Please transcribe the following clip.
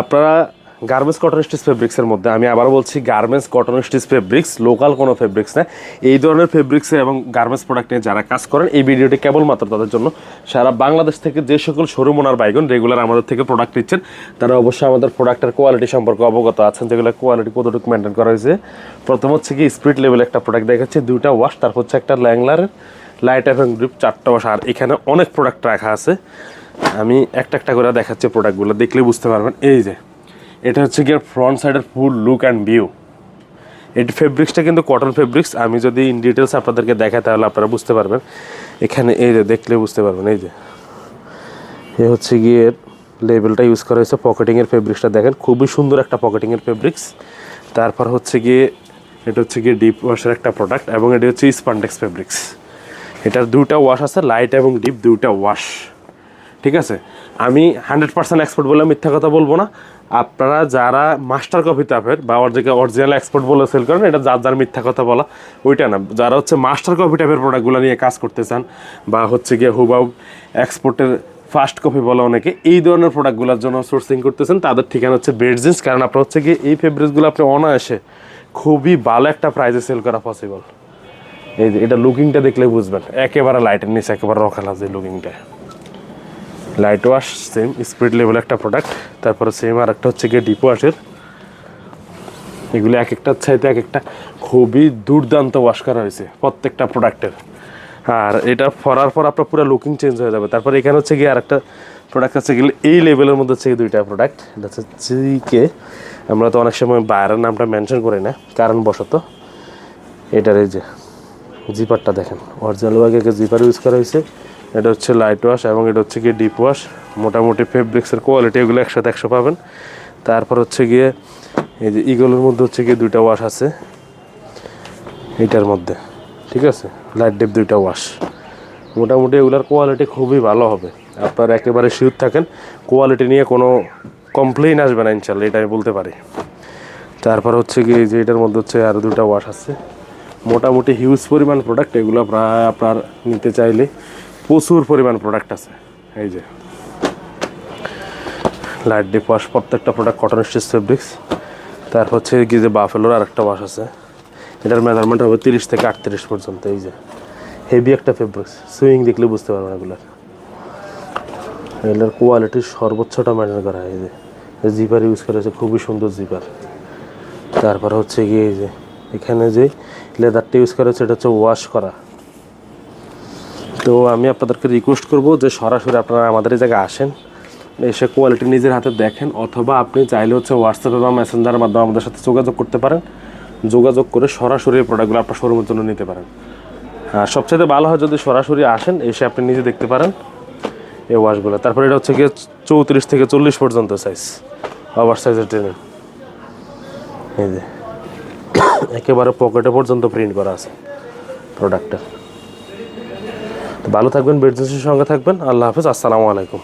আপনারা garments cotton stitch ফেব্রিক্সের মধ্যে, আমি আবার বলছি garments cotton stitch fabrics, local কোনো ফেব্রিক্স না। এই ধরনের ফেব্রিক্সে এবং গার্মেন্টস প্রোডাক্ট নিয়ে যারা কাজ করেন, এই ভিডিওটি কেবলমাত্র তাদের জন্য। সারা বাংলাদেশ থেকে যে সকল শোরুম ওনার বাইগন রেগুলার আমাদের থেকে প্রোডাক্ট নিচ্ছেন, তারা অবশ্যই আমাদের প্রোডাক্টের কোয়ালিটি সম্পর্কে অবগত আছেন, যেগুলো কোয়ালিটি কতটুকু মেনটেন করা হয়েছে। প্রথম হচ্ছে কি স্পিরিট লেভেল একটা প্রোডাক্ট দেখাচ্ছে, 2টা ওয়াশ, তারপর হচ্ছে একটা ল্যাংলারের লাইট এবং গ্রিপ 4টা ওয়াশ, আর এখানে অনেক প্রোডাক্ট রাখা আছে। আমি একটা একটা করে দেখাচ্ছি, প্রোডাক্টগুলো দেখলে বুঝতে পারবেন। এই যে এটা হচ্ছে গিয়ে ফ্রন্ট সাইডের ফুল লুক অ্যান্ড ভিউ। এটি ফেব্রিক্সটা কিন্তু কটন ফেব্রিক্স। আমি যদি ইন ডিটেলস আপনাদেরকে দেখাই তাহলে আপনারা বুঝতে পারবেন। এখানে এই যে দেখলে বুঝতে পারবেন, এই যে এ হচ্ছে গিয়ে লেবেলটা ইউজ করা হয়েছে। পকেটিংয়ের ফেব্রিক্সটা দেখেন, খুবই সুন্দর একটা পকেটিংয়ের ফেব্রিক্স। তারপর হচ্ছে গিয়ে এটা হচ্ছে গিয়ে ডিপ ওয়াশের একটা প্রোডাক্ট, এবং এটি হচ্ছে স্পান্ডেক্স ফেব্রিক্স। এটার 2টা ওয়াশ আছে, লাইট এবং ডিপ 2টা ওয়াশ। ঠিক আছে, আমি 100% এক্সপার্ট বলে মিথ্যা কথা বলবো না। আপনারা যারা মাস্টার কপি টাইপের বা অরিজিনাল এক্সপার্ট বলে সেল করেন, এটা যার মিথ্যা কথা বলা ওইটা না। যারা হচ্ছে মাস্টার কপি টাইপের প্রোডাক্টগুলো নিয়ে কাজ করতে চান, বা হচ্ছে গিয়ে হুবাউ এক্সপোর্টের ফার্স্ট কপি বলে অনেকে, এই ধরনের প্রোডাক্টগুলোর জন্য সোর্সিং করতেছেন, তাদের ঠিকানা হচ্ছে বেডজিন্স। কারণ আপনার হচ্ছে গিয়ে এই ফেব্রিক্সগুলো আপনি অনায়াসে খুবই ভালো একটা প্রাইসে সেল করা পসিবল। এই যে এটা লুকিংটা দেখলে বুঝবেন, একেবারে লাইটের নিচে একেবারে রখালা যে লুকিংটা। Light wash same spirit level একটা প্রোডাক্ট। তারপরে সেম আর একটা হচ্ছে গিয়ে ডিপ ওয়াশের। এগুলো এক একটার চাইতে এক একটা খুবই দুর্দান্ত ওয়াশ করা হয়েছে প্রত্যেকটা প্রোডাক্টের। আর এটা পরার পর আপনার পুরো লুকিং চেঞ্জ হয়ে যাবে। তারপর এখানে হচ্ছে গিয়ে আর একটা প্রোডাক্ট আছে, গেলে এই লেভেলের মধ্যে হচ্ছে 2টা প্রোডাক্ট। এটা হচ্ছে জিকে, আমরা তো অনেক সময় বাইরের নামটা মেনশন করি না কারণবশত। এটার এই যে জিপারটা দেখেন, অরিজিনাল ভাগে জিপার ইউজ করা হয়েছে। এটা হচ্ছে লাইট ওয়াশ এবং এটা হচ্ছে গিয়ে ডিপ ওয়াশ। মোটামুটি ফেব্রিক্সের কোয়ালিটি এগুলো 100 পাবেন। তারপর হচ্ছে গিয়ে এই যে ইগলের মধ্যে হচ্ছে গিয়ে 2টা ওয়াশ আছে এইটার মধ্যে। ঠিক আছে, লাইট ডিপ 2টা ওয়াশ। মোটামুটি এগুলোর কোয়ালিটি খুবই ভালো হবে, আপনারা একেবারে শিওর থাকেন কোয়ালিটি নিয়ে কোনো কমপ্লেইন আসবে না ইনশাল্লাহ, এটা আমি বলতে পারি। তারপর হচ্ছে গিয়ে যে এটার মধ্যে হচ্ছে আরও 2টা ওয়াশ আছে। মোটামুটি হিউজ পরিমাণ প্রোডাক্ট, এগুলো প্রায় আপনার নিতে চাইলে প্রচুর পরিমাণ প্রোডাক্ট আছে। এই যে লাইট ডিপ ওয়াশ, প্রত্যেকটা প্রোডাক্ট কটন স্টিচ ফেব্রিক্স। তারপর হচ্ছে গিয়ে যে বাফেলোর আর একটা ওয়াশ আছে, এটার মেজারমেন্ট হবে 30 থেকে 38 পর্যন্ত। এই যে হেভি একটা ফেব্রিক্স, সুইং দেখলে বুঝতে পারবেন এগুলোর কোয়ালিটি সর্বোচ্চটা মেনটেন করা হয়। এই যে জিপার ইউজ করা হয়েছে, খুবই সুন্দর জিপার। তারপর হচ্ছে গিয়ে এই যে এখানে যে লেদারটা ইউজ করা হচ্ছে, এটা হচ্ছে ওয়াশ করা। তো আমি আপনাদেরকে রিকোয়েস্ট করব যে সরাসরি আপনারা আমাদের এই জায়গায় আসেন, এসে কোয়ালিটি নিজের হাতে দেখেন, অথবা আপনি চাইলে হচ্ছে হোয়াটসঅ্যাপে বা মেসেঞ্জারের মাধ্যমে আমাদের সাথে যোগাযোগ করতে পারেন। যোগাযোগ করে সরাসরি এই প্রোডাক্টগুলো আপনার শোরুমের জন্য নিতে পারেন। আর সবচেয়ে ভালো হয় যদি সরাসরি আসেন, এসে আপনি নিজে দেখতে পারেন এই ওয়াশগুলো। তারপরে এটা হচ্ছে গিয়ে 34 থেকে 40 পর্যন্ত সাইজ, ওভার সাইজের ট্রেনিং। এই যে একেবারে পকেটে পর্যন্ত প্রিন্ট করা আছে প্রোডাক্টটা। ভালো থাকবেন, বেডজিন্সের সঙ্গে থাকবেন। আল্লাহ হাফেজ, আসসালামু আলাইকুম।